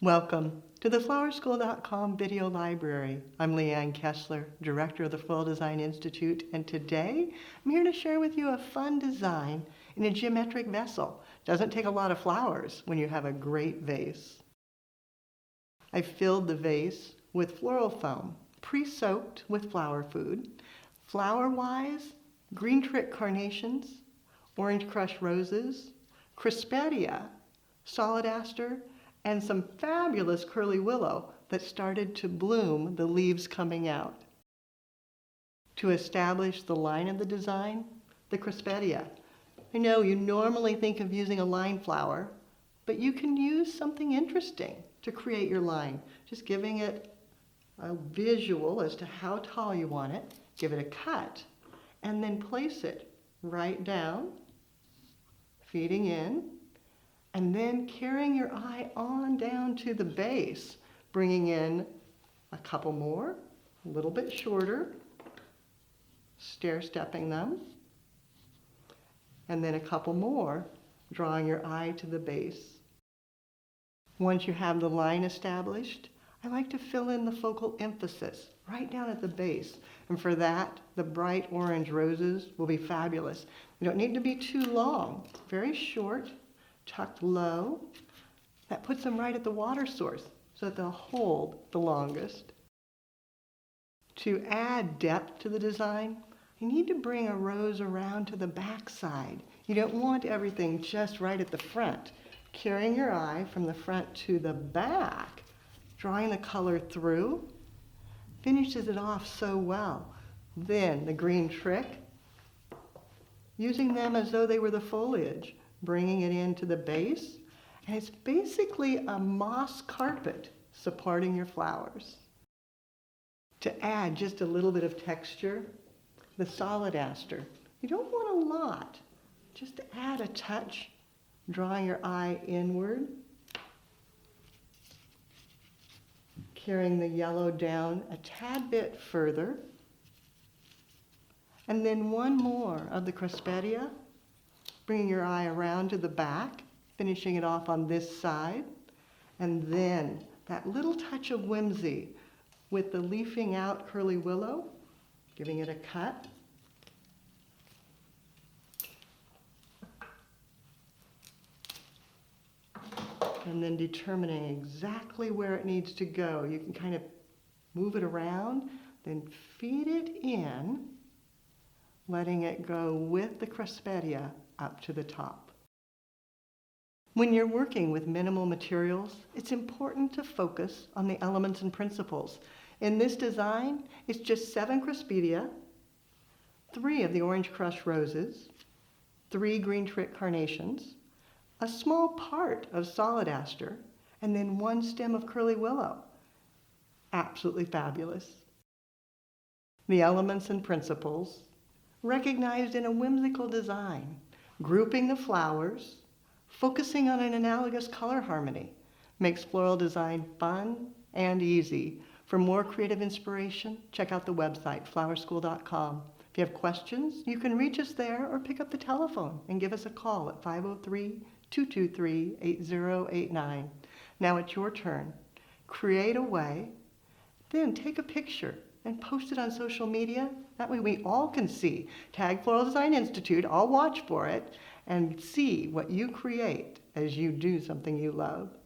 Welcome to the flowerschool.com video library. I'm Leanne Kessler, Director of the Floral Design Institute, and today I'm here to share with you a fun design in a geometric vessel. Doesn't take a lot of flowers when you have a great vase. I filled the vase with floral foam, pre-soaked with flower food. Flower-wise, green trick carnations, orange crush roses, crispettia, solid aster, and some fabulous curly willow that started to bloom, the leaves coming out. To establish the line of the design, the crispettia. I know you normally think of using a line flower, but you can use something interesting to create your line. Just giving it a visual as to how tall you want it, give it a cut, and then place it right down, feeding in, and then carrying your eye on down to the base, bringing in a couple more, a little bit shorter, stair-stepping them, and then a couple more, drawing your eye to the base. Once you have the line established, I like to fill in the focal emphasis right down at the base. And for that, the bright orange roses will be fabulous. They don't need to be too long, very short, tucked low. That puts them right at the water source so that they'll hold the longest. To add depth to the design, you need to bring a rose around to the back side. You don't want everything just right at the front. Carrying your eye from the front to the back, drawing the color through, finishes it off so well. Then the green trick, using them as though they were the foliage, bringing it into the base, and it's basically a moss carpet supporting your flowers. To add just a little bit of texture, the solid aster. You don't want a lot, just to add a touch, drawing your eye inward, carrying the yellow down a tad bit further, and then one more of the crispettia, bringing your eye around to the back, finishing it off on this side, and then that little touch of whimsy with the leafing out curly willow, giving it a cut. And then determining exactly where it needs to go. You can kind of move it around, then feed it in, letting it go with the crispettia up to the top. When you're working with minimal materials, it's important to focus on the elements and principles. In this design, it's just 7 crispettia, 3 of the orange crush roses, 3 green trick carnations, a small part of solid aster, and then 1 stem of curly willow. Absolutely fabulous. The elements and principles, recognized in a whimsical design, grouping the flowers, focusing on an analogous color harmony, makes floral design fun and easy. For more creative inspiration, check out the website, flowerschool.com. If you have questions, you can reach us there or pick up the telephone and give us a call at 503-223-8089. Now it's your turn. Create a way, then take a picture and post it on social media. That way we all can see. Tag Floral Design Institute, I'll watch for it, and see what you create as you do something you love.